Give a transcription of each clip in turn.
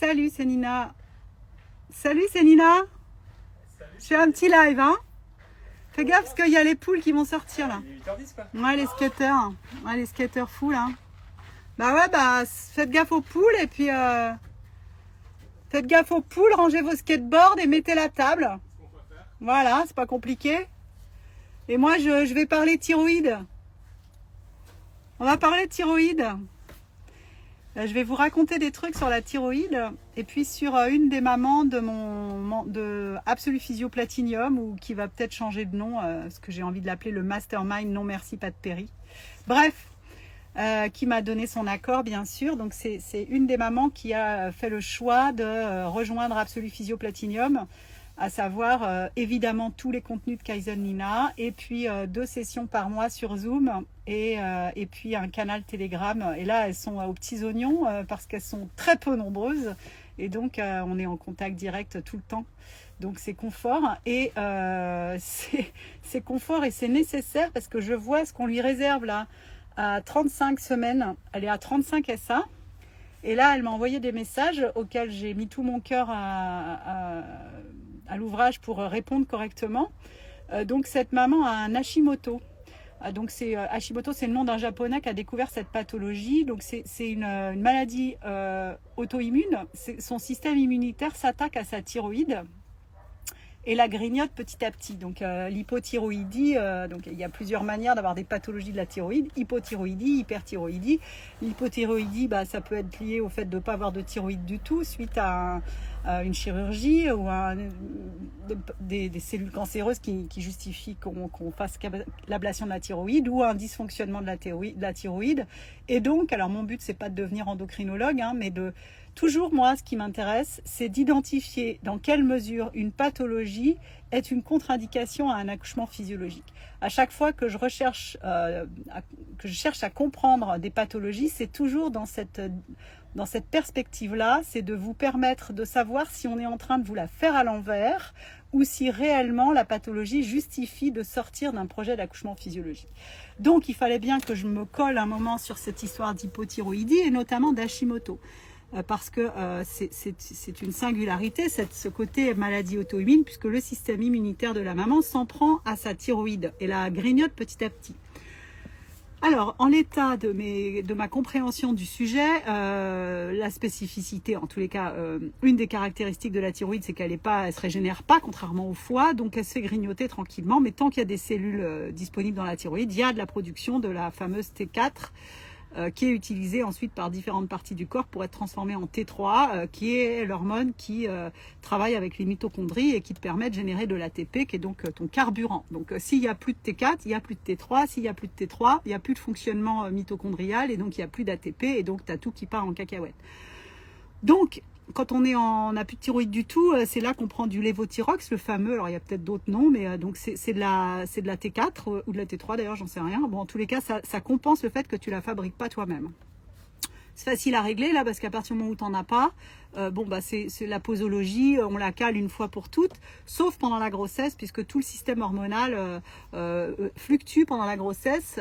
Salut, c'est Nina. Salut, c'est Nina. Je fais un petit live, hein. Fais gaffe parce qu'il y a les poules qui vont sortir là. Il est 8h10 quoi. Ouais, les skateurs. Ouais, les skateurs fous là. Bah ouais, bah faites gaffe aux poules et puis faites gaffe aux poules, rangez vos skateboards et mettez la table. Voilà, c'est pas compliqué. Et moi, je vais parler thyroïde. On va parler de thyroïde. Je vais vous raconter des trucs sur la thyroïde et puis sur une des mamans de Absolu Physio Platinium ou qui va peut-être changer de nom, parce que j'ai envie de l'appeler le Mastermind Non Merci Pas de Péri. Bref, qui m'a donné son accord bien sûr. Donc c'est une des mamans qui a fait le choix de rejoindre Absolu Physio Platinium, à savoir évidemment tous les contenus de Kaizen Nina et puis 2 sessions par mois sur Zoom et puis un canal Telegram. Et là, elles sont aux petits oignons parce qu'elles sont très peu nombreuses et donc on est en contact direct tout le temps. Donc c'est confort et c'est confort et c'est nécessaire parce que je vois ce qu'on lui réserve là à 35 semaines. Elle est à 35 SA. Et là, elle m'a envoyé des messages auxquels j'ai mis tout mon cœur à l'ouvrage pour répondre correctement. Donc cette maman a un Hashimoto. Donc Hashimoto, c'est le nom d'un japonais qui a découvert cette pathologie. Donc c'est une maladie auto-immune. Son système immunitaire s'attaque à sa thyroïde et la grignote petit à petit. Donc l'hypothyroïdie, donc il y a plusieurs manières d'avoir des pathologies de la thyroïde. Hypothyroïdie, hyperthyroïdie. L'hypothyroïdie, ça peut être lié au fait de ne pas avoir de thyroïde du tout suite à une chirurgie ou des cellules cancéreuses qui justifient qu'on fasse l'ablation de la thyroïde ou un dysfonctionnement de la thyroïde. Et donc, alors mon but, c'est pas de devenir endocrinologue, mais de toujours, moi, ce qui m'intéresse, c'est d'identifier dans quelle mesure une pathologie est une contre-indication à un accouchement physiologique. À chaque fois que je cherche à comprendre des pathologies, c'est toujours dans cette perspective-là, c'est de vous permettre de savoir si on est en train de vous la faire à l'envers ou si réellement la pathologie justifie de sortir d'un projet d'accouchement physiologique. Donc, il fallait bien que je me colle un moment sur cette histoire d'hypothyroïdie et notamment d'Hashimoto. Parce que c'est une singularité, ce côté maladie auto-immune, puisque le système immunitaire de la maman s'en prend à sa thyroïde et la grignote petit à petit. Alors, en l'état de ma compréhension du sujet, la spécificité, en tous les cas, une des caractéristiques de la thyroïde, c'est qu'elle se régénère pas, contrairement au foie, donc elle se fait grignoter tranquillement. Mais tant qu'il y a des cellules disponibles dans la thyroïde, il y a de la production de la fameuse T4, qui est utilisée ensuite par différentes parties du corps pour être transformée en T3, qui est l'hormone qui travaille avec les mitochondries et qui te permet de générer de l'ATP, qui est donc ton carburant. Donc s'il n'y a plus de T4, il n'y a plus de T3. S'il n'y a plus de T3, il n'y a plus de fonctionnement mitochondrial et donc il n'y a plus d'ATP et donc tu as tout qui part en cacahuète. Donc, quand on n'a plus de thyroïde du tout, c'est là qu'on prend du lévothyrox, le fameux, alors il y a peut-être d'autres noms, mais donc c'est de la T4 ou de la T3 d'ailleurs, j'en sais rien. Bon, en tous les cas, ça compense le fait que tu la fabriques pas toi-même. C'est facile à régler là parce qu'à partir du moment où tu n'en as pas, c'est la posologie, on la cale une fois pour toutes, sauf pendant la grossesse puisque tout le système hormonal fluctue pendant la grossesse,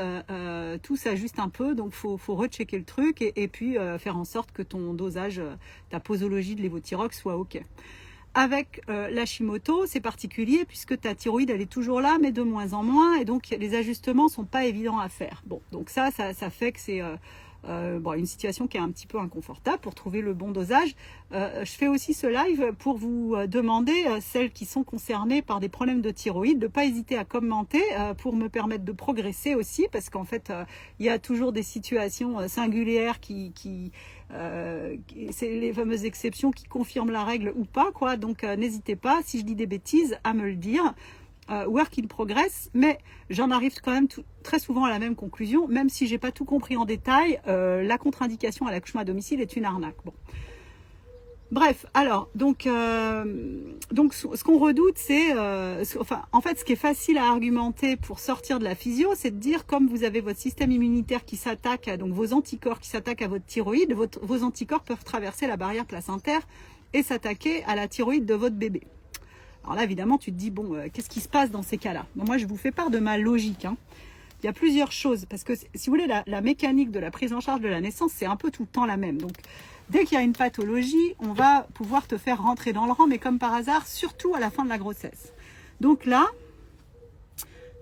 tout s'ajuste un peu, donc faut rechecker le truc et puis faire en sorte que ton dosage, ta posologie de lévothyrox soit ok. Avec l'Hashimoto, c'est particulier puisque ta thyroïde elle est toujours là mais de moins en moins et donc les ajustements sont pas évidents à faire. Bon, donc ça fait que c'est une situation qui est un petit peu inconfortable pour trouver le bon dosage. Je fais aussi ce live pour vous demander, celles qui sont concernées par des problèmes de thyroïde, de ne pas hésiter à commenter pour me permettre de progresser aussi, parce qu'en fait, il y a toujours des situations singulières c'est les fameuses exceptions qui confirment la règle ou pas, quoi. Donc n'hésitez pas, si je dis des bêtises, à me le dire. Work in progress, mais j'en arrive quand même très souvent à la même conclusion, même si j'ai pas tout compris en détail, la contre-indication à l'accouchement à domicile est une arnaque. Bon. Bref, alors, donc ce qu'on redoute, c'est, en fait, ce qui est facile à argumenter pour sortir de la physio, c'est de dire, comme vous avez votre système immunitaire qui s'attaque, donc vos anticorps qui s'attaquent à votre thyroïde, vos anticorps peuvent traverser la barrière placentaire et s'attaquer à la thyroïde de votre bébé. Alors là, évidemment, tu te dis, bon, qu'est-ce qui se passe dans ces cas-là? Bon, moi, je vous fais part de ma logique. Il y a plusieurs choses, parce que, si vous voulez, la mécanique de la prise en charge de la naissance, c'est un peu tout le temps la même. Donc, Dès qu'il y a une pathologie, on va pouvoir te faire rentrer dans le rang, mais comme par hasard, surtout à la fin de la grossesse. Donc là,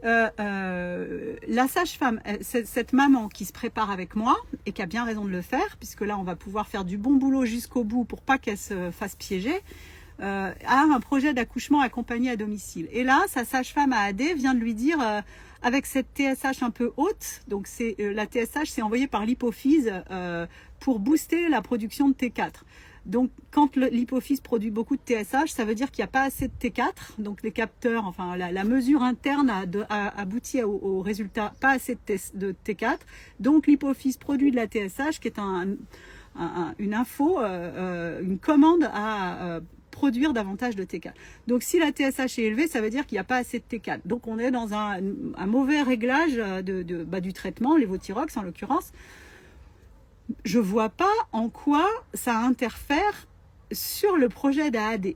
la sage-femme, cette maman qui se prépare avec moi et qui a bien raison de le faire, puisque là on va pouvoir faire du bon boulot jusqu'au bout pour pas qu'elle se fasse piéger, a un projet d'accouchement accompagné à domicile. Et là, sa sage-femme à AD vient de lui dire, avec cette TSH un peu haute, donc la TSH c'est envoyé par l'hypophyse pour booster la production de T4. Donc, quand l'hypophyse produit beaucoup de TSH, ça veut dire qu'il n'y a pas assez de T4. Donc, les capteurs, enfin, la mesure interne a abouti au résultat pas assez de T4. Donc, l'hypophyse produit de la TSH, qui est une info, une commande à produire davantage de T4. Donc, si la TSH est élevée, ça veut dire qu'il n'y a pas assez de T4. Donc, on est dans un mauvais réglage du traitement, l'évothyrox en l'occurrence. Je vois pas en quoi ça interfère sur le projet d'AAD.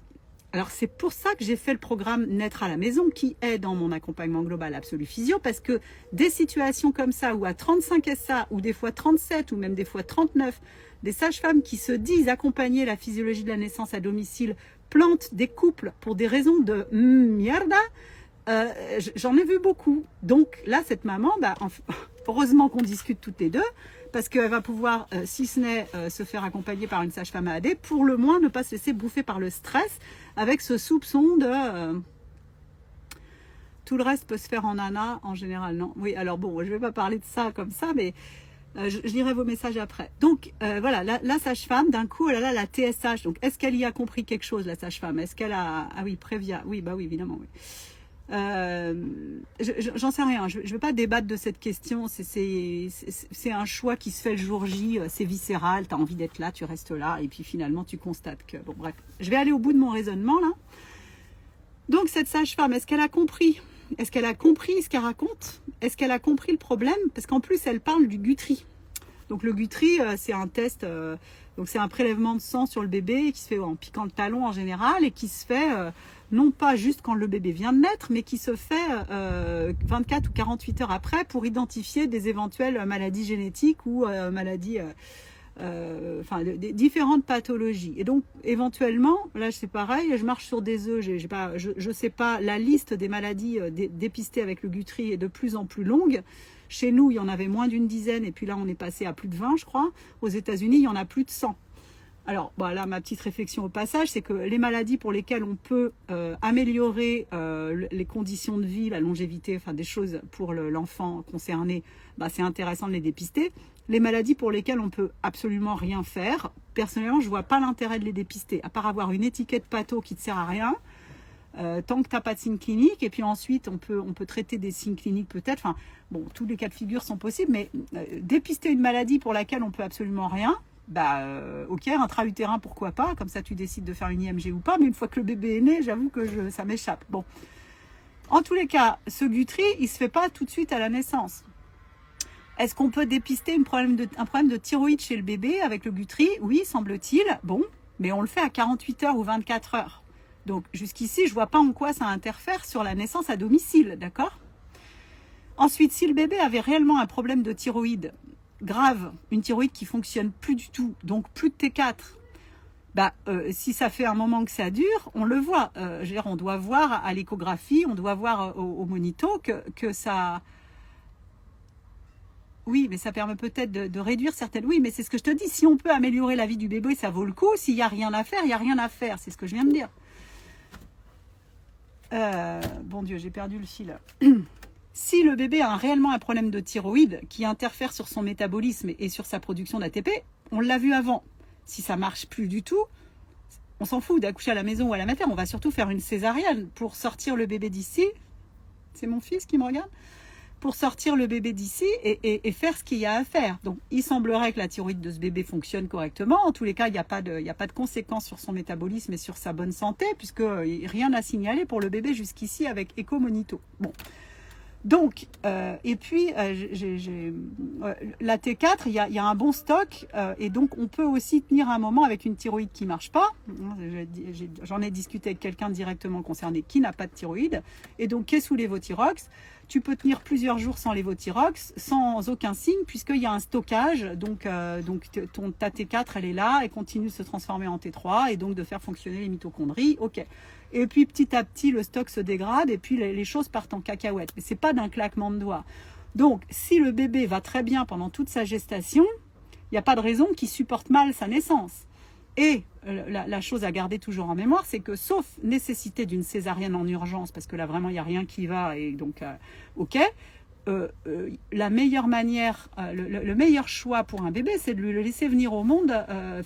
Alors c'est pour ça que j'ai fait le programme Naître à la maison qui est dans mon accompagnement global Absolu Physio, parce que des situations comme ça où à 35 SA ou des fois 37 ou même des fois 39, des sages-femmes qui se disent accompagner la physiologie de la naissance à domicile plantent des couples pour des raisons de mierda, j'en ai vu beaucoup. Donc là cette maman, heureusement qu'on discute toutes les deux, parce qu'elle va pouvoir, si ce n'est se faire accompagner par une sage-femme AAD, pour le moins ne pas se laisser bouffer par le stress, avec ce soupçon de... tout le reste peut se faire en nana, en général, non. Oui, alors bon, je ne vais pas parler de ça comme ça, mais je lirai vos messages après. Donc, voilà, la sage-femme, d'un coup, elle a la TSH. Donc, est-ce qu'elle y a compris quelque chose, la sage-femme? Est-ce qu'elle a... Ah oui, Prévia. Oui, bah oui, évidemment, oui. J'en sais rien, je ne veux pas débattre de cette question, c'est un choix qui se fait le jour J, c'est viscéral, tu as envie d'être là, tu restes là, et puis finalement tu constates que... Bon bref, je vais aller au bout de mon raisonnement là. Donc cette sage-femme, est-ce qu'elle a compris? Est-ce qu'elle a compris ce qu'elle raconte? Est-ce qu'elle a compris le problème? Parce qu'en plus elle parle du Guthrie. Donc le Guthrie, c'est un test, donc c'est un prélèvement de sang sur le bébé qui se fait en piquant le talon en général et qui se fait... non pas juste quand le bébé vient de naître, mais qui se fait 24 ou 48 heures après pour identifier des éventuelles maladies génétiques ou maladies, des différentes pathologies. Et donc, éventuellement, là c'est pareil, je marche sur des œufs, je sais pas, la liste des maladies dépistées avec le Guthrie est de plus en plus longue. Chez nous, il y en avait moins d'une dizaine, et puis là, on est passé à plus de 20, je crois. Aux États-Unis, il y en a plus de 100. Alors, là, ma petite réflexion au passage, c'est que les maladies pour lesquelles on peut améliorer les conditions de vie, la longévité, enfin des choses pour l'enfant concerné, c'est intéressant de les dépister. Les maladies pour lesquelles on peut absolument rien faire, personnellement, je vois pas l'intérêt de les dépister, à part avoir une étiquette patho qui ne te sert à rien, tant que tu n'as pas de signe clinique. Et puis ensuite, on peut traiter des signes cliniques peut-être. Enfin, bon, tous les cas de figure sont possibles, mais dépister une maladie pour laquelle on peut absolument rien, ok, intra-utérin, pourquoi pas, comme ça tu décides de faire une IMG ou pas, mais une fois que le bébé est né, j'avoue que ça m'échappe. Bon, en tous les cas, ce Guthrie, il se fait pas tout de suite à la naissance. Est-ce qu'on peut dépister un problème de thyroïde chez le bébé avec le Guthrie? Oui, semble-t-il. Bon, mais on le fait à 48 heures ou 24 heures. Donc jusqu'ici, je vois pas en quoi ça interfère sur la naissance à domicile, d'accord? Ensuite, si le bébé avait réellement un problème de thyroïde grave, une thyroïde qui fonctionne plus du tout, donc plus de T4, si ça fait un moment que ça dure, on le voit. On doit voir à l'échographie, on doit voir au monito que ça... Oui, mais ça permet peut-être de réduire certaines... Oui, mais c'est ce que je te dis, si on peut améliorer la vie du bébé, ça vaut le coup. S'il n'y a rien à faire, il n'y a rien à faire. C'est ce que je viens de dire. Bon Dieu, j'ai perdu le fil. Si le bébé a réellement un problème de thyroïde qui interfère sur son métabolisme et sur sa production d'ATP, on l'a vu avant. Si ça marche plus du tout, on s'en fout d'accoucher à la maison ou à la mater. On va surtout faire une césarienne pour sortir le bébé d'ici. C'est mon fils qui me regarde. Pour sortir le bébé d'ici et faire ce qu'il y a à faire. Donc, il semblerait que la thyroïde de ce bébé fonctionne correctement. En tous les cas, il n'y a pas de conséquences sur son métabolisme et sur sa bonne santé, puisque rien n'a signalé pour le bébé jusqu'ici avec écho monito. Bon. Donc, et puis, la T4, il y a un bon stock, et donc on peut aussi tenir un moment avec une thyroïde qui ne marche pas. J'en ai discuté avec quelqu'un directement concerné qui n'a pas de thyroïde, et donc qui est sous l'évothyrox. tu peux tenir plusieurs jours sans lévothyrox, sans aucun signe, puisqu'il y a un stockage. Donc ta T4, elle est là, elle continue de se transformer en T3 et donc de faire fonctionner les mitochondries. Ok. Et puis petit à petit, le stock se dégrade et puis les choses partent en cacahuète. Mais c'est pas d'un claquement de doigts. Donc, si le bébé va très bien pendant toute sa gestation, il n'y a pas de raison qu'il supporte mal sa naissance. Et la chose à garder toujours en mémoire, c'est que sauf nécessité d'une césarienne en urgence, parce que là vraiment il n'y a rien qui va, et donc ok, la meilleure manière, le meilleur choix pour un bébé, c'est de lui le laisser venir au monde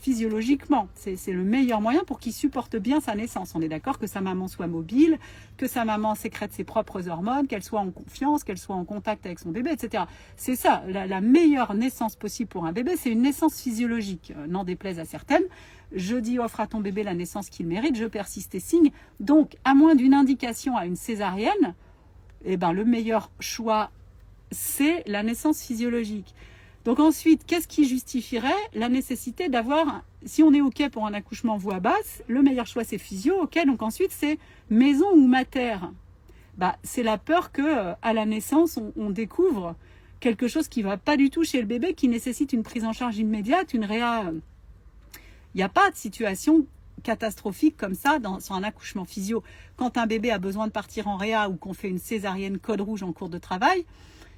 physiologiquement. C'est le meilleur moyen pour qu'il supporte bien sa naissance. On est d'accord que sa maman soit mobile, que sa maman sécrète ses propres hormones, qu'elle soit en confiance, qu'elle soit en contact avec son bébé, etc. C'est ça, la meilleure naissance possible pour un bébé, c'est une naissance physiologique, n'en déplaise à certaines. Je dis offre à ton bébé la naissance qu'il mérite, je persiste et signe. Donc, à moins d'une indication à une césarienne, eh ben, le meilleur choix, c'est la naissance physiologique. Donc ensuite, qu'est-ce qui justifierait la nécessité d'avoir, si on est OK pour un accouchement voix basse, le meilleur choix c'est physio, OK, donc ensuite c'est maison ou mater. Bah, c'est la peur que à la naissance, on découvre quelque chose qui ne va pas du tout chez le bébé, qui nécessite une prise en charge immédiate, une réa. Il n'y a pas de situation catastrophique comme ça sur un accouchement physio. Quand un bébé a besoin de partir en réa ou qu'on fait une césarienne code rouge en cours de travail,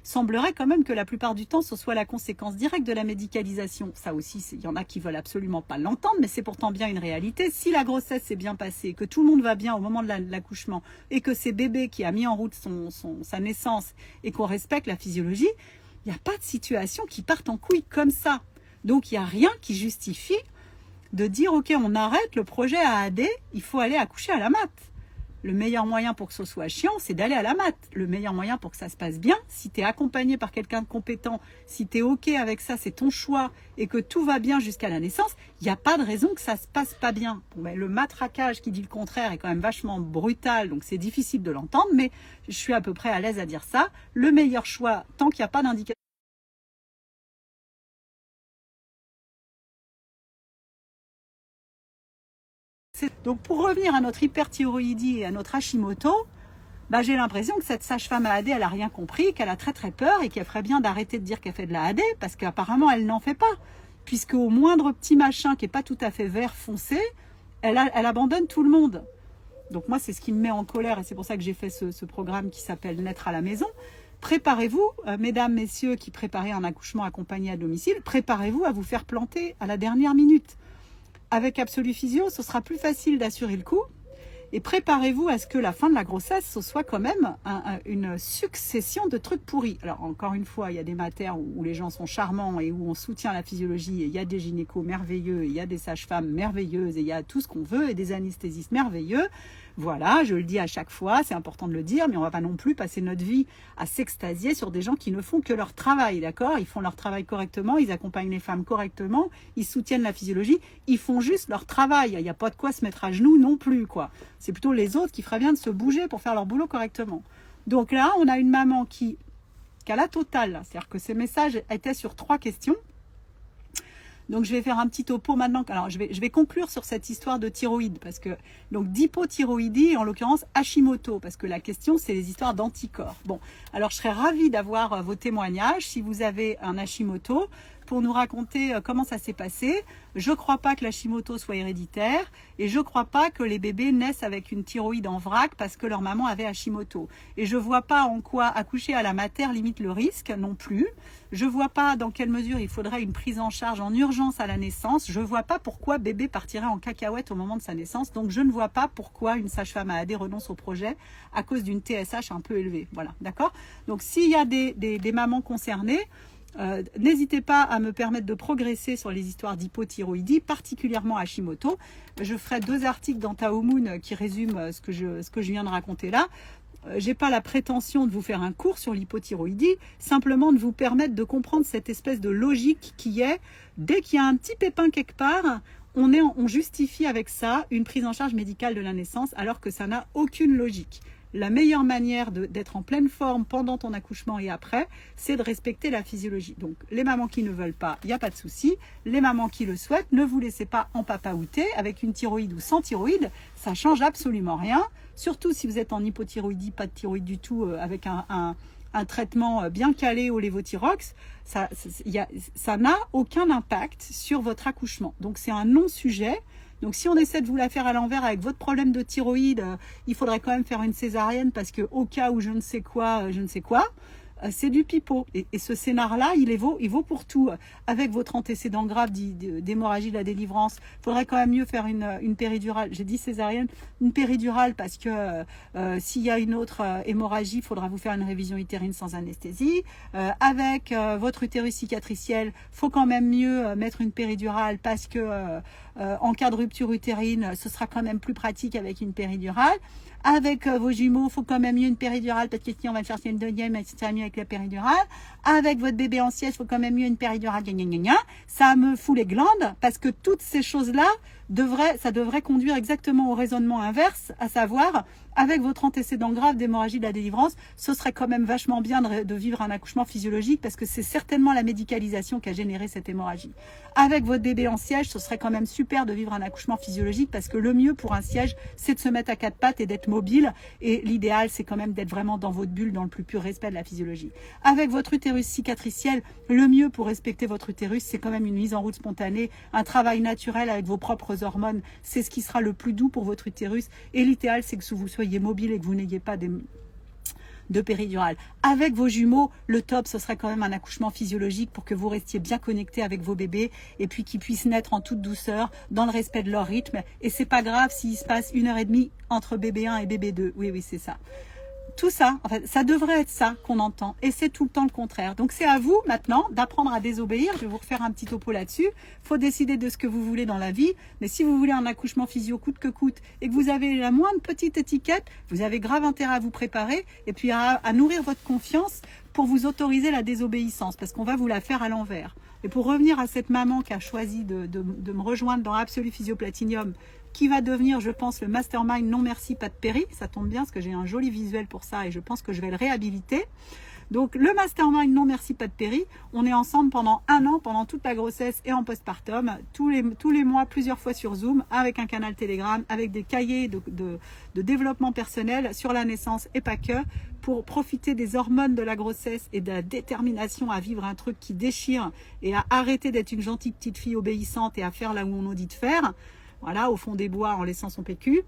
semblerait quand même que la plupart du temps, ce soit la conséquence directe de la médicalisation. Ça aussi, il y en a qui veulent absolument pas l'entendre, mais c'est pourtant bien une réalité. Si la grossesse s'est bien passée, que tout le monde va bien au moment de l'accouchement, et que c'est bébé qui a mis en route sa naissance, et qu'on respecte la physiologie, il n'y a pas de situation qui parte en couille comme ça. Donc il n'y a rien qui justifie de dire, ok, on arrête le projet AAD, il faut aller accoucher à la mat. Le meilleur moyen pour que ce soit chiant, c'est d'aller à la mat. Le meilleur moyen pour que ça se passe bien, si tu es accompagné par quelqu'un de compétent, si tu es ok avec ça, c'est ton choix, et que tout va bien jusqu'à la naissance, il n'y a pas de raison que ça se passe pas bien. Bon, ben, le matraquage qui dit le contraire est quand même vachement brutal, donc c'est difficile de l'entendre, mais je suis à peu près à l'aise à dire ça. Le meilleur choix, tant qu'il n'y a pas d'indication. Donc pour revenir à notre hyperthyroïdie et à notre Hashimoto, bah, j'ai l'impression que cette sage-femme AAD, elle n'a rien compris, qu'elle a très très peur et qu'elle ferait bien d'arrêter de dire qu'elle fait de la AAD parce qu'apparemment elle n'en fait pas. Puisque au moindre petit machin qui n'est pas tout à fait vert foncé, elle abandonne tout le monde. Donc moi c'est ce qui me met en colère et c'est pour ça que j'ai fait ce programme qui s'appelle Naître à la maison. Préparez-vous, mesdames, messieurs qui préparez un accouchement accompagné à domicile, préparez-vous à vous faire planter à la dernière minute. Avec Absolu Physio, ce sera plus facile d'assurer le coup. Et préparez-vous à ce que la fin de la grossesse, ce soit quand même une succession de trucs pourris. Alors encore une fois, il y a des matères où les gens sont charmants et où on soutient la physiologie. Et il y a des gynécos merveilleux, et il y a des sages-femmes merveilleuses, et il y a tout ce qu'on veut, et des anesthésistes merveilleux. Voilà, je le dis à chaque fois, c'est important de le dire, mais on ne va pas non plus passer notre vie à s'extasier sur des gens qui ne font que leur travail, d'accord? Ils font leur travail correctement, ils accompagnent les femmes correctement, ils soutiennent la physiologie, ils font juste leur travail. Il n'y a pas de quoi se mettre à genoux non plus, quoi. C'est plutôt les autres qui feraient bien de se bouger pour faire leur boulot correctement. Donc là, on a une maman qui a la totale, c'est-à-dire que ces messages étaient sur 3 questions. Donc je vais faire un petit topo maintenant. Alors je vais conclure sur cette histoire de thyroïde parce que donc d'hypothyroïdie, en l'occurrence Hashimoto, parce que la question c'est les histoires d'anticorps. Bon, alors je serais ravie d'avoir vos témoignages si vous avez un Hashimoto pour nous raconter comment ça s'est passé. Je ne crois pas que l'Hashimoto soit héréditaire et je ne crois pas que les bébés naissent avec une thyroïde en vrac parce que leur maman avait Hashimoto. Et je ne vois pas en quoi accoucher à la mater limite le risque non plus. Je ne vois pas dans quelle mesure il faudrait une prise en charge en urgence à la naissance. Je ne vois pas pourquoi bébé partirait en cacahuète au moment de sa naissance. Donc je ne vois pas pourquoi une sage-femme AAD renonce au projet à cause d'une TSH un peu élevée. Voilà, d'accord? Donc s'il y a des mamans concernées, n'hésitez pas à me permettre de progresser sur les histoires d'hypothyroïdie, particulièrement Hashimoto. Je ferai 2 articles dans Tao Moon qui résument ce que je viens de raconter là. J'ai pas la prétention de vous faire un cours sur l'hypothyroïdie, simplement de vous permettre de comprendre cette espèce de logique qui est, dès qu'il y a un petit pépin quelque part, on justifie avec ça une prise en charge médicale de la naissance alors que ça n'a aucune logique. La meilleure manière d'être en pleine forme pendant ton accouchement et après, c'est de respecter la physiologie. Donc, les mamans qui ne veulent pas, il n'y a pas de souci. Les mamans qui le souhaitent, ne vous laissez pas empapaouter avec une thyroïde ou sans thyroïde. Ça change absolument rien. Surtout si vous êtes en hypothyroïdie, pas de thyroïde du tout, avec un un traitement bien calé au lévothyrox, ça n'a aucun impact sur votre accouchement. Donc c'est un non-sujet. Donc si on essaie de vous la faire à l'envers avec votre problème de thyroïde, il faudrait quand même faire une césarienne parce que au cas où je ne sais quoi, c'est du pipeau. Et ce scénar-là, il vaut pour tout. Avec votre antécédent grave d'hémorragie de la délivrance, il faudrait quand même mieux faire une péridurale. J'ai dit césarienne, une péridurale parce que s'il y a une autre hémorragie, il faudra vous faire une révision utérine sans anesthésie. Avec votre utérus cicatriciel, faut quand même mieux mettre une péridurale parce que en cas de rupture utérine, ce sera quand même plus pratique avec une péridurale. Avec vos jumeaux, il faut quand même mieux une péridurale parce que si on va le chercher une deuxième, ça sera mieux avec la péridurale. Avec votre bébé en siège, il faut quand même mieux une péridurale. Ça me fout les glandes parce que toutes ces choses-là, ça devrait conduire exactement au raisonnement inverse, à savoir, avec votre antécédent grave d'hémorragie de la délivrance, ce serait quand même vachement bien de vivre un accouchement physiologique parce que c'est certainement la médicalisation qui a généré cette hémorragie. Avec votre bébé en siège, ce serait quand même super de vivre un accouchement physiologique parce que le mieux pour un siège, c'est de se mettre à quatre pattes et d'être mobile. Et l'idéal, c'est quand même d'être vraiment dans votre bulle, dans le plus pur respect de la physiologie. Avec votre utérus cicatriciel, le mieux pour respecter votre utérus, c'est quand même une mise en route spontanée, un travail naturel avec vos propres hormones. C'est ce qui sera le plus doux pour votre utérus. Et l'idéal, c'est que vous soyez mobile et que vous n'ayez pas de péridurale. Avec vos jumeaux, le top, ce serait quand même un accouchement physiologique pour que vous restiez bien connectés avec vos bébés et puis qu'ils puissent naître en toute douceur, dans le respect de leur rythme. Et c'est pas grave s'il se passe 1h30 entre bébé 1 et bébé 2. Oui, oui, c'est ça. Tout ça, en fait, ça devrait être ça qu'on entend. Et c'est tout le temps le contraire. Donc c'est à vous maintenant d'apprendre à désobéir. Je vais vous refaire un petit topo là-dessus. Il faut décider de ce que vous voulez dans la vie. Mais si vous voulez un accouchement physio coûte que coûte et que vous avez la moindre petite étiquette, vous avez grave intérêt à vous préparer et puis à nourrir votre confiance pour vous autoriser la désobéissance. Parce qu'on va vous la faire à l'envers. Et pour revenir à cette maman qui a choisi de me rejoindre dans Absolu Physio Platinium, qui va devenir, je pense, le mastermind non merci pas de péri. Ça tombe bien parce que j'ai un joli visuel pour ça et je pense que je vais le réhabiliter. Donc le mastermind non merci pas de péri, on est ensemble pendant 1 an, pendant toute la grossesse et en postpartum, tous les mois, plusieurs fois sur Zoom, avec un canal Telegram, avec des cahiers de développement personnel sur la naissance et pas que, pour profiter des hormones de la grossesse et de la détermination à vivre un truc qui déchire et à arrêter d'être une gentille petite fille obéissante et à faire là où on nous dit de faire. Voilà, au fond des bois en laissant son PQ.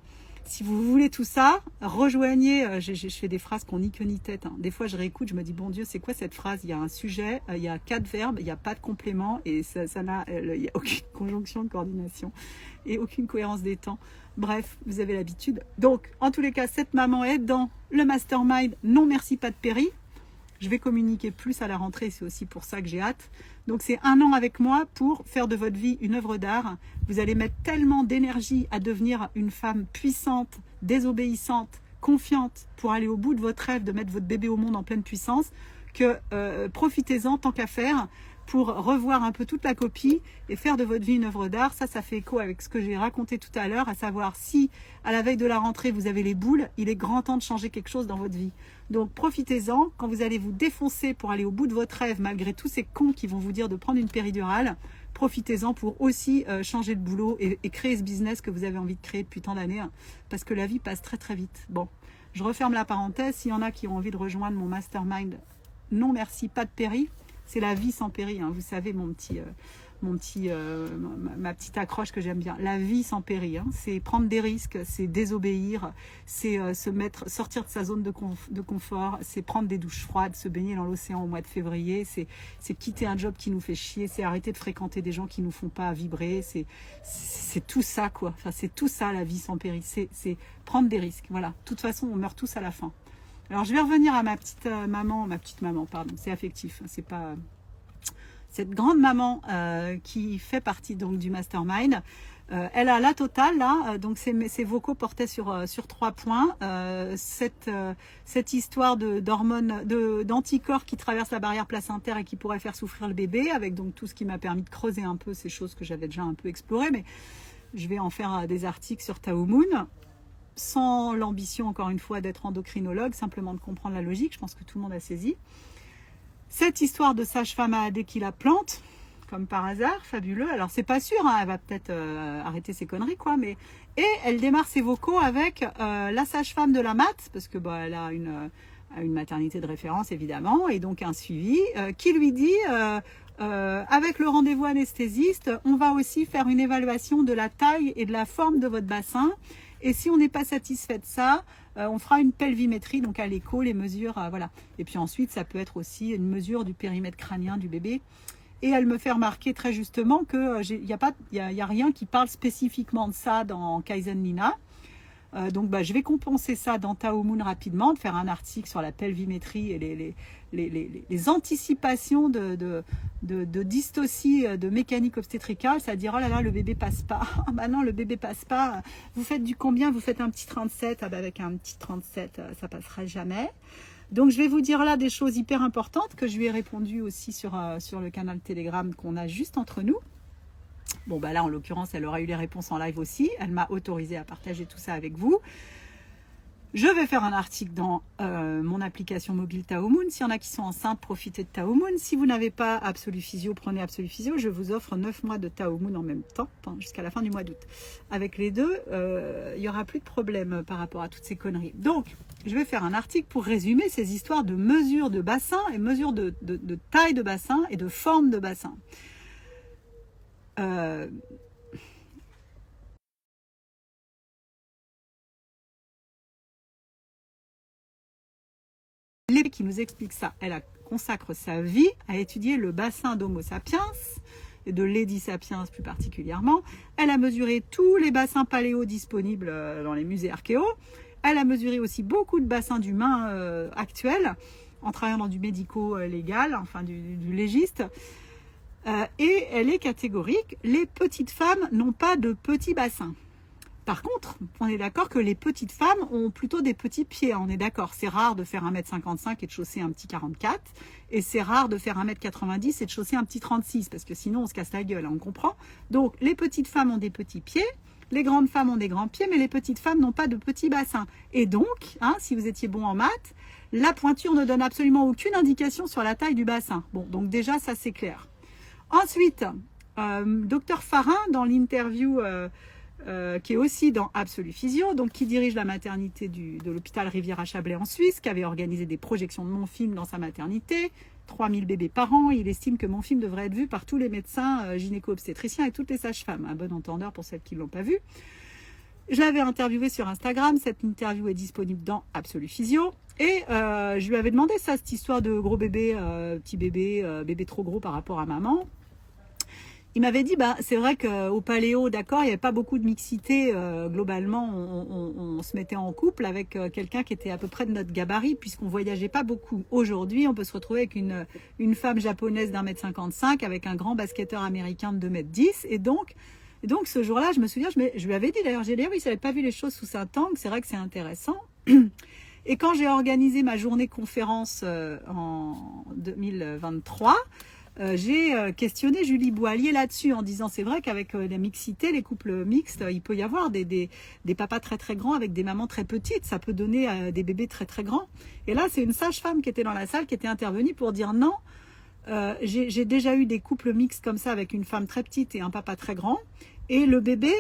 Si vous voulez tout ça, rejoignez, je fais des phrases qu'on n'y que ni tête. Hein. Des fois, je réécoute, je me dis, bon Dieu, c'est quoi cette phrase? Il y a un sujet, il y a 4 verbes, il n'y a pas de complément et il n'y a aucune conjonction de coordination et aucune cohérence des temps. Bref, vous avez l'habitude. Donc, en tous les cas, cette maman est dans le mastermind non merci pas de péri. Je vais communiquer plus à la rentrée, c'est aussi pour ça que j'ai hâte. Donc c'est 1 an avec moi pour faire de votre vie une œuvre d'art. Vous allez mettre tellement d'énergie à devenir une femme puissante, désobéissante, confiante pour aller au bout de votre rêve de mettre votre bébé au monde en pleine puissance que profitez-en tant qu'à faire pour revoir un peu toute la copie et faire de votre vie une œuvre d'art. Ça fait écho avec ce que j'ai raconté tout à l'heure, à savoir si à la veille de la rentrée vous avez les boules, il est grand temps de changer quelque chose dans votre vie. Donc profitez-en quand vous allez vous défoncer pour aller au bout de votre rêve malgré tous ces cons qui vont vous dire de prendre une péridurale. Profitez-en pour aussi changer de boulot et créer ce business que vous avez envie de créer depuis tant d'années, hein, parce que la vie passe très très vite. Bon, je referme la parenthèse. S'il y en a qui ont envie de rejoindre mon mastermind, non merci, pas de péri. C'est la vie sans péri, hein. Vous savez ma petite accroche que j'aime bien. La vie sans péri, hein. C'est prendre des risques, c'est désobéir, c'est sortir de sa zone de confort, c'est prendre des douches froides, se baigner dans l'océan au mois de février, c'est quitter un job qui nous fait chier, c'est arrêter de fréquenter des gens qui nous font pas vibrer, c'est tout ça quoi. Enfin, c'est tout ça la vie sans péri, c'est prendre des risques. Voilà. De toute façon, on meurt tous à la fin. Alors je vais revenir à ma petite maman, pardon, c'est affectif, c'est pas cette grande maman qui fait partie donc du mastermind. Elle a la totale là, donc ses vocaux portaient sur 3 points. Cette histoire d'hormones, d'anticorps qui traversent la barrière placentaire et qui pourrait faire souffrir le bébé, avec donc tout ce qui m'a permis de creuser un peu ces choses que j'avais déjà un peu explorées, mais je vais en faire des articles sur Tao Moon. Sans l'ambition, encore une fois, d'être endocrinologue, simplement de comprendre la logique. Je pense que tout le monde a saisi. Cette histoire de sage-femme à AD qui la plante, comme par hasard, fabuleux. Alors, c'est pas sûr, hein, elle va peut-être arrêter ses conneries, quoi. Et elle démarre ses vocaux avec la sage-femme de la mat, parce que elle a à une maternité de référence évidemment, et donc un suivi qui lui dit avec le rendez-vous anesthésiste, on va aussi faire une évaluation de la taille et de la forme de votre bassin. Et si on n'est pas satisfait de ça, on fera une pelvimétrie, donc à l'écho, les mesures, voilà. Et puis ensuite, ça peut être aussi une mesure du périmètre crânien du bébé. Et elle me fait remarquer très justement qu'il n'y a rien qui parle spécifiquement de ça dans Kaizen Nina. Donc je vais compenser ça dans Tao Moon rapidement, de faire un article sur la pelvimétrie et les anticipations de dystocie de mécanique obstétricale, c'est-à-dire oh là là, le bébé passe pas, bah non, le bébé passe pas, vous faites du combien, vous faites un petit 37, avec un petit 37 ça passera jamais. Donc je vais vous dire là des choses hyper importantes que je lui ai répondu aussi sur le canal Telegram qu'on a juste entre nous. Bon là en l'occurrence elle aura eu les réponses en live aussi, elle m'a autorisé à partager tout ça avec vous. Je vais faire un article dans mon application mobile Tao Moon. S'il y en a qui sont enceintes, profitez de Tao Moon. Si vous n'avez pas Absolu Physio, prenez Absolu Physio. Je vous offre 9 mois de Tao Moon en même temps, jusqu'à la fin du mois d'août. Avec les deux, il n'y aura plus de problème par rapport à toutes ces conneries. Donc, je vais faire un article pour résumer ces histoires de mesures de bassin et mesures de taille de bassin et de forme de bassin. Qui nous explique ça, elle consacre sa vie à étudier le bassin d'Homo sapiens et de Lady Sapiens plus particulièrement. Elle a mesuré tous les bassins paléo disponibles dans les musées archéo. Elle a mesuré aussi beaucoup de bassins d'humains actuels en travaillant dans du médico-légal, enfin du légiste. Et elle est catégorique, les petites femmes n'ont pas de petits bassins. Par contre, on est d'accord que les petites femmes ont plutôt des petits pieds, on est d'accord. C'est rare de faire 1m55 et de chausser un petit 44, et c'est rare de faire 1m90 et de chausser un petit 36, parce que sinon on se casse la gueule, on comprend. Donc les petites femmes ont des petits pieds, les grandes femmes ont des grands pieds, mais les petites femmes n'ont pas de petits bassins. Et donc, si vous étiez bon en maths, la pointure ne donne absolument aucune indication sur la taille du bassin. Bon, donc déjà ça c'est clair. Ensuite, Dr Farin, dans l'interview qui est aussi dans Absolu Physio, donc qui dirige la maternité de l'hôpital Rivière-à-Chablais en Suisse, qui avait organisé des projections de mon film dans sa maternité, 3000 bébés par an. Il estime que mon film devrait être vu par tous les médecins gynéco-obstétriciens et toutes les sages-femmes. Un bon entendeur pour celles qui ne l'ont pas vu. Je l'avais interviewé sur Instagram, cette interview est disponible dans Absolu Physio. Et je lui avais demandé ça, cette histoire de gros bébé, petit bébé, bébé trop gros par rapport à maman. Il m'avait dit, c'est vrai qu'au paléo, d'accord, il n'y avait pas beaucoup de mixité. Globalement, on se mettait en couple avec quelqu'un qui était à peu près de notre gabarit, puisqu'on ne voyageait pas beaucoup. Aujourd'hui, on peut se retrouver avec une femme japonaise d'1m55, avec un grand basketteur américain de 2m10. Et donc ce jour-là, je me souviens, je lui avais dit d'ailleurs, j'ai dit, oui, ça n'avait pas vu les choses sous cet angle, c'est vrai que c'est intéressant. Et quand j'ai organisé ma journée conférence en 2023, j'ai questionné Julie Boallier là-dessus en disant c'est vrai qu'avec la mixité, les couples mixtes, il peut y avoir des papas très très grands avec des mamans très petites, ça peut donner des bébés très très grands. Et là c'est une sage-femme qui était dans la salle qui était intervenue pour dire non, j'ai déjà eu des couples mixtes comme ça avec une femme très petite et un papa très grand, et le bébé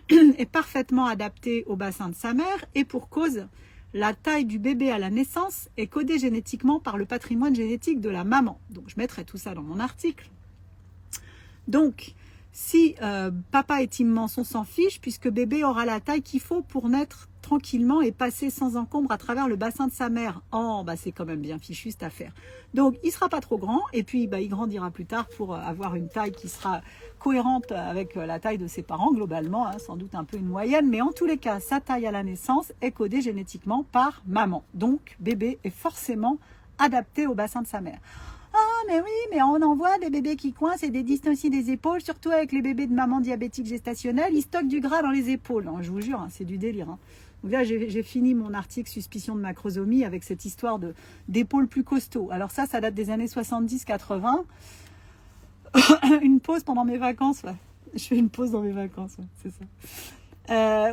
est parfaitement adapté au bassin de sa mère, et pour cause, la taille du bébé à la naissance est codée génétiquement par le patrimoine génétique de la maman. Donc, je mettrai tout ça dans mon article. Donc, si papa est immense, on s'en fiche, puisque bébé aura la taille qu'il faut pour naître tranquillement et passer sans encombre à travers le bassin de sa mère. Oh, c'est quand même bien fichu cette affaire. Donc, il sera pas trop grand, et puis il grandira plus tard pour avoir une taille qui sera cohérente avec la taille de ses parents, globalement, sans doute un peu une moyenne, mais en tous les cas, sa taille à la naissance est codée génétiquement par maman. Donc, bébé est forcément adapté au bassin de sa mère. Ah, mais oui, mais on en voit des bébés qui coincent et des dystonies des épaules, surtout avec les bébés de maman diabétique gestationnelle, ils stockent du gras dans les épaules. Je vous jure, c'est du délire. Donc là, j'ai fini mon article suspicion de macrosomie avec cette histoire d'épaules plus costauds. Alors ça date des années 70-80. Une pause pendant mes vacances, ouais. Je fais une pause dans mes vacances, ouais, c'est ça.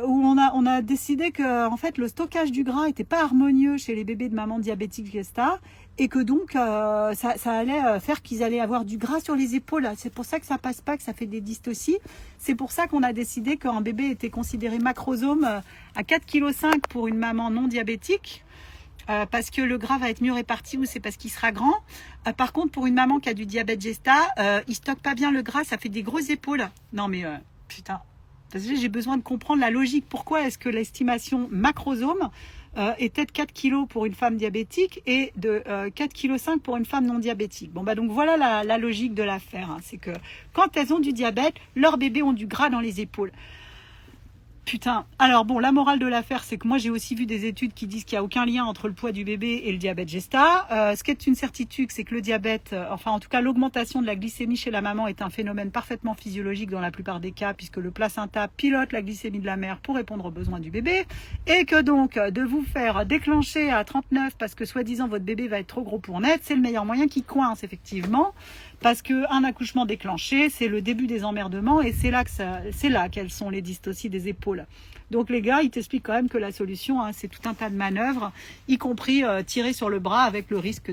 Où on a décidé que en fait le stockage du gras n'était pas harmonieux chez les bébés de maman diabétique gesta, et que donc ça allait faire qu'ils allaient avoir du gras sur les épaules. C'est pour ça que ça passe pas, que ça fait des dystocies. C'est pour ça qu'on a décidé qu'un bébé était considéré macrosome à 4,5 kg pour une maman non diabétique. parce que le gras va être mieux réparti ou c'est parce qu'il sera grand. Par contre, pour une maman qui a du diabète gesta, il stocke pas bien le gras, ça fait des grosses épaules. Non mais putain, parce que j'ai besoin de comprendre la logique. Pourquoi est-ce que l'estimation macrosome est peut-être 4 kg pour une femme diabétique et de 4,5 kg pour une femme non diabétique. Bon bah donc voilà la logique de l'affaire. Hein. C'est que quand elles ont du diabète, leurs bébés ont du gras dans les épaules. Putain. Alors bon, la morale de l'affaire, c'est que moi j'ai aussi vu des études qui disent qu'il n'y a aucun lien entre le poids du bébé et le diabète gesta. Ce qui est une certitude, c'est que le diabète, enfin en tout cas l'augmentation de la glycémie chez la maman est un phénomène parfaitement physiologique dans la plupart des cas, puisque le placenta pilote la glycémie de la mère pour répondre aux besoins du bébé, et que donc de vous faire déclencher à 39 parce que soi-disant votre bébé va être trop gros pour naître, c'est le meilleur moyen qui coince effectivement. Parce qu'un accouchement déclenché, c'est le début des emmerdements et c'est là qu'elles sont les dystocies des épaules. Donc les gars, ils t'expliquent quand même que la solution, hein, c'est tout un tas de manœuvres, y compris tirer sur le bras avec le risque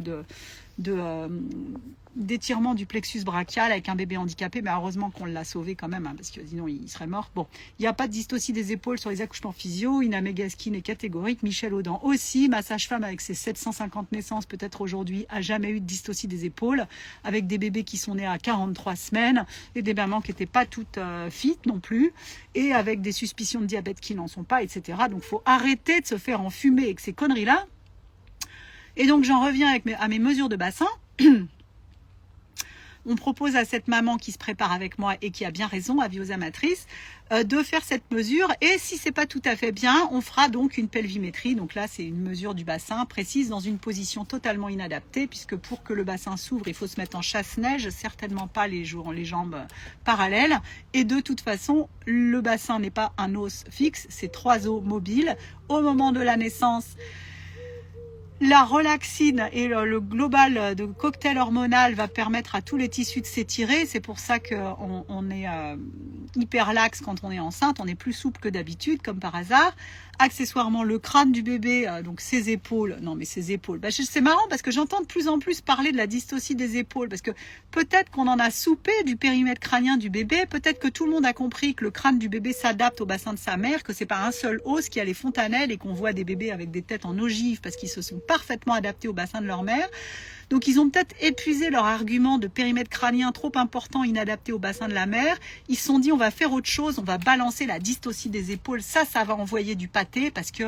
d'étirement du plexus brachial avec un bébé handicapé, mais heureusement qu'on l'a sauvé quand même, hein, parce que sinon il serait mort. Bon, il n'y a pas de dystocie des épaules sur les accouchements physio. Ina Megaskin est catégorique, Michel Audin aussi, ma sage-femme avec ses 750 naissances peut-être aujourd'hui a jamais eu de dystocie des épaules, avec des bébés qui sont nés à 43 semaines et des mamans qui n'étaient pas toutes fit non plus, et avec des suspicions de diabète qui n'en sont pas, etc. Donc faut arrêter de se faire enfumer avec ces conneries-là. Et donc j'en reviens à mes mesures de bassin. On propose à cette maman qui se prépare avec moi et qui a bien raison, avis aux amatrices, de faire cette mesure. Et si c'est pas tout à fait bien, on fera donc une pelvimétrie. Donc là, c'est une mesure du bassin précise dans une position totalement inadaptée, puisque pour que le bassin s'ouvre, il faut se mettre en chasse-neige, certainement pas les jambes parallèles. Et de toute façon, le bassin n'est pas un os fixe, c'est 3 os mobiles. Au moment de la naissance, la relaxine et le global de cocktail hormonal va permettre à tous les tissus de s'étirer. C'est pour ça qu'on est hyper lax quand on est enceinte. On est plus souple que d'habitude, comme par hasard. Accessoirement, le crâne du bébé, donc ses épaules. Non, mais ses épaules. Bah, c'est marrant parce que j'entends de plus en plus parler de la dystocie des épaules. Parce que peut-être qu'on en a soupé du périmètre crânien du bébé. Peut-être que tout le monde a compris que le crâne du bébé s'adapte au bassin de sa mère, que c'est pas un seul os qui a les fontanelles et qu'on voit des bébés avec des têtes en ogive parce qu'ils se sont parfaitement adaptés au bassin de leur mère. Donc ils ont peut-être épuisé leur argument de périmètre crânien trop important, inadapté au bassin de la mère. Ils se sont dit on va faire autre chose, on va balancer la dystocie des épaules. Ça va envoyer du pâté parce que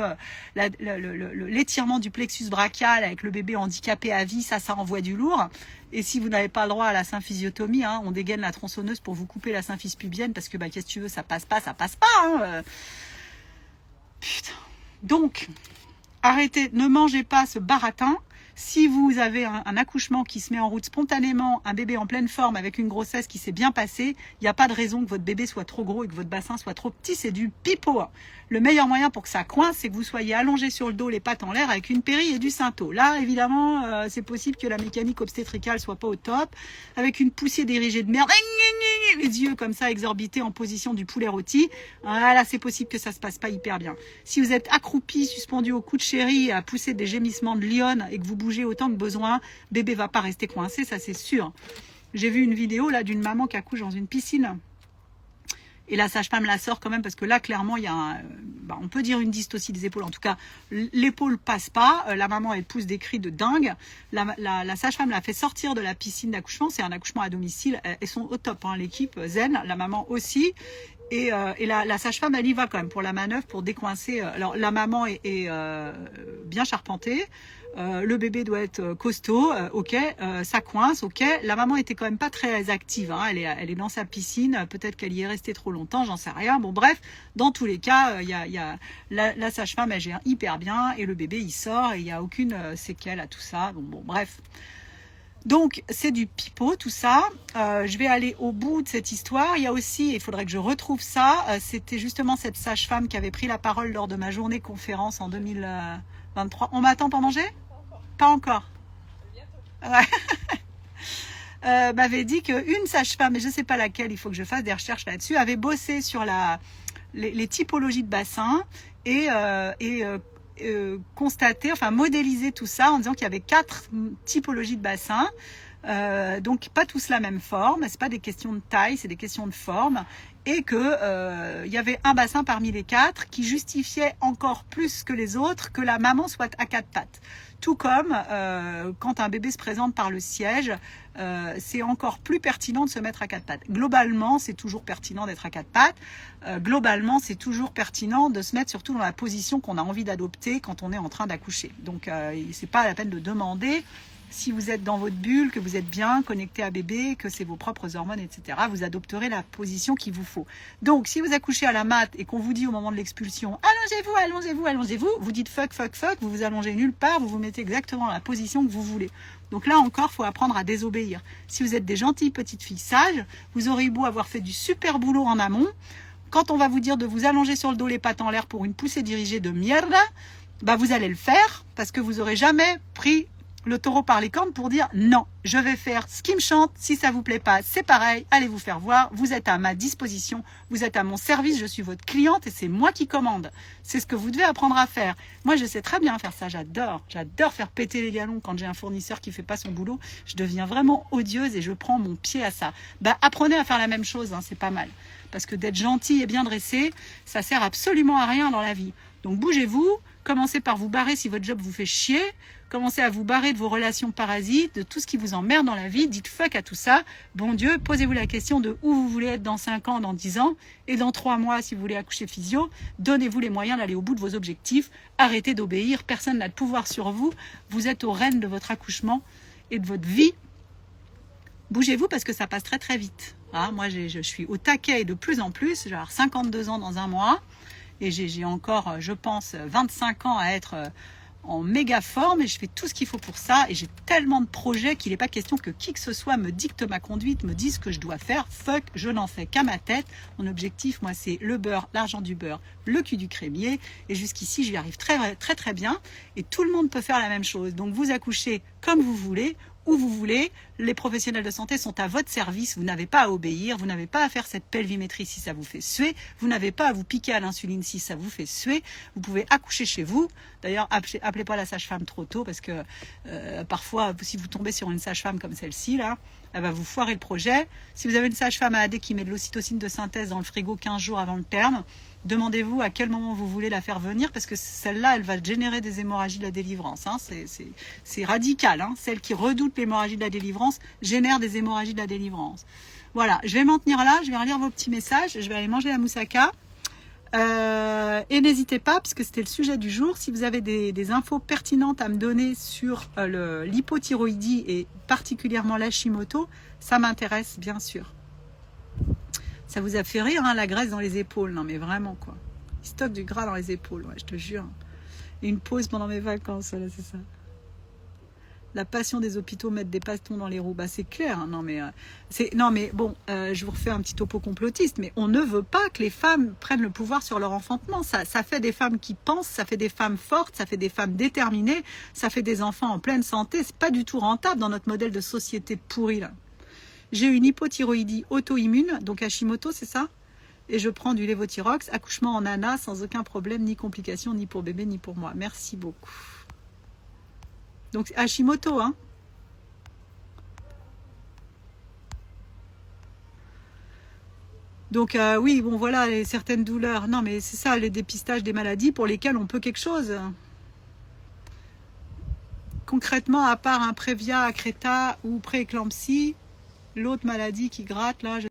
l'étirement du plexus brachial avec le bébé handicapé à vie, ça envoie du lourd. Et si vous n'avez pas le droit à la symphysiotomie, hein, on dégaine la tronçonneuse pour vous couper la symphyse pubienne parce que qu'est-ce que tu veux, ça passe pas. Hein. Putain. Donc, arrêtez, ne mangez pas ce baratin. Si vous avez un accouchement qui se met en route spontanément, un bébé en pleine forme avec une grossesse qui s'est bien passée, il n'y a pas de raison que votre bébé soit trop gros et que votre bassin soit trop petit, c'est du pipeau. Le meilleur moyen pour que ça coince, c'est que vous soyez allongé sur le dos, les pattes en l'air avec une péri et du cinto. Là, évidemment, c'est possible que la mécanique obstétricale soit pas au top, avec une poussée dirigée de merde, les yeux comme ça exorbités en position du poulet rôti. Là, c'est possible que ça se passe pas hyper bien. Si vous êtes accroupi, suspendu au cou de chéri, à pousser des gémissements de lionne et que vous bougez autant que besoin, bébé va pas rester coincé, ça c'est sûr. J'ai vu une vidéo là d'une maman qui accouche dans une piscine. Et la sage-femme la sort quand même parce que là, clairement, il y a on peut dire une dystocie des épaules. En tout cas, l'épaule passe pas. La maman, elle pousse des cris de dingue. La sage-femme l'a fait sortir de la piscine d'accouchement. C'est un accouchement à domicile. Elles sont au top, hein, l'équipe zen. La maman aussi. Et la sage-femme, elle y va quand même pour la manœuvre, pour décoincer. Alors, la maman est bien charpentée. Le bébé doit être costaud, ok, ça coince, ok. La maman était quand même pas très active, hein. Elle est dans sa piscine, peut-être qu'elle y est restée trop longtemps, j'en sais rien. Bon bref, dans tous les cas, la sage-femme elle gère hyper bien et le bébé il sort et il n'y a aucune séquelle à tout ça. Bon bref. Donc c'est du pipeau tout ça. Je vais aller au bout de cette histoire. Il y a aussi, il faudrait que je retrouve ça, c'était justement cette sage-femme qui avait pris la parole lors de ma journée conférence en 2023. On m'attend pour manger? Pas encore. Ouais. M'avait dit qu'une sage-femme, mais je ne sais pas laquelle, il faut que je fasse des recherches là-dessus, avait bossé sur les typologies de bassin et constaté, enfin modélisé tout ça en disant qu'il y avait 4 typologies de bassin. Donc pas tous la même forme, c'est pas des questions de taille, c'est des questions de forme. et que y avait un bassin parmi les 4 qui justifiait encore plus que les autres que la maman soit à 4 pattes. Tout comme quand un bébé se présente par le siège, c'est encore plus pertinent de se mettre à 4 pattes. Globalement, c'est toujours pertinent d'être à 4 pattes. Globalement, c'est toujours pertinent de se mettre surtout dans la position qu'on a envie d'adopter quand on est en train d'accoucher. Donc, c'est pas la peine de demander. Si vous êtes dans votre bulle, que vous êtes bien connecté à bébé, que c'est vos propres hormones, etc., vous adopterez la position qu'il vous faut. Donc, si vous accouchez à la mat et qu'on vous dit au moment de l'expulsion « Allongez-vous, allongez-vous, allongez-vous », vous dites « fuck, fuck, fuck », vous vous allongez nulle part, vous vous mettez exactement dans la position que vous voulez. Donc là encore, il faut apprendre à désobéir. Si vous êtes des gentilles petites filles sages, vous aurez beau avoir fait du super boulot en amont. Quand on va vous dire de vous allonger sur le dos, les pattes en l'air pour une poussée dirigée de merde, bah vous allez le faire parce que vous n'aurez jamais pris le taureau par les cornes pour dire non, je vais faire ce qui me chante, si ça vous plaît pas, c'est pareil, allez vous faire voir, vous êtes à ma disposition, vous êtes à mon service, je suis votre cliente et c'est moi qui commande. C'est ce que vous devez apprendre à faire. Moi, je sais très bien faire ça, j'adore faire péter les galons quand j'ai un fournisseur qui fait pas son boulot, je deviens vraiment odieuse et je prends mon pied à ça. Bah, apprenez à faire la même chose, hein, c'est pas mal. Parce que d'être gentil et bien dressé, ça sert absolument à rien dans la vie. Donc bougez-vous, commencez par vous barrer si votre job vous fait chier, commencez à vous barrer de vos relations parasites, de tout ce qui vous emmerde dans la vie, dites fuck à tout ça. Bon Dieu, posez-vous la question de où vous voulez être dans 5 ans, dans 10 ans, et dans 3 mois si vous voulez accoucher physio. Donnez-vous les moyens d'aller au bout de vos objectifs, arrêtez d'obéir, personne n'a de pouvoir sur vous, vous êtes aux rênes de votre accouchement et de votre vie. Bougez-vous parce que ça passe très très vite. Ah, moi je suis au taquet de plus en plus, j'ai 52 ans dans un mois, et j'ai encore, je pense, 25 ans à être en méga forme et je fais tout ce qu'il faut pour ça et j'ai tellement de projets qu'il n'est pas question que qui que ce soit me dicte ma conduite, me dise ce que je dois faire. Fuck, je n'en fais qu'à ma tête. Mon objectif, moi, c'est le beurre, l'argent du beurre, le cul du crémier et jusqu'ici, je y arrive très très très bien et tout le monde peut faire la même chose. Donc vous accouchez comme vous voulez, où vous voulez, les professionnels de santé sont à votre service, vous n'avez pas à obéir, vous n'avez pas à faire cette pelvimétrie si ça vous fait suer, vous n'avez pas à vous piquer à l'insuline si ça vous fait suer, vous pouvez accoucher chez vous. D'ailleurs, appelez pas la sage-femme trop tôt parce que parfois, si vous tombez sur une sage-femme comme celle-ci, là, elle va vous foirer le projet. Si vous avez une sage-femme à AD qui met de l'ocytocine de synthèse dans le frigo 15 jours avant le terme, demandez-vous à quel moment vous voulez la faire venir parce que celle-là, elle va générer des hémorragies de la délivrance. Hein. C'est radical. Hein. Celle qui redoute l'hémorragie de la délivrance génère des hémorragies de la délivrance. Voilà, je vais m'en tenir là. Je vais relire vos petits messages. Je vais aller manger la moussaka. Et n'hésitez pas, puisque c'était le sujet du jour, si vous avez des infos pertinentes à me donner sur l'hypothyroïdie et particulièrement l'Hashimoto, ça m'intéresse bien sûr. Ça vous a fait rire, hein, la graisse dans les épaules. Non mais vraiment quoi. Il stocke du gras dans les épaules, ouais, je te jure. Et une pause pendant mes vacances, voilà, c'est ça. La passion des hôpitaux, mettre des bâtons dans les roues, bah c'est clair. Hein, non mais bon, je vous refais un petit topo complotiste, mais on ne veut pas que les femmes prennent le pouvoir sur leur enfantement. Ça fait des femmes qui pensent, ça fait des femmes fortes, ça fait des femmes déterminées, ça fait des enfants en pleine santé. C'est pas du tout rentable dans notre modèle de société pourri là. J'ai une hypothyroïdie auto-immune, donc Hashimoto, c'est ça? Et je prends du lévothyrox, accouchement en nana, sans aucun problème, ni complication, ni pour bébé, ni pour moi. Merci beaucoup. Donc Hashimoto, hein? Donc oui, bon voilà, certaines douleurs. Non mais c'est ça, les dépistages des maladies pour lesquelles on peut quelque chose. Concrètement, à part un Prévia, Accreta ou prééclampsie, l'autre maladie qui gratte, là, je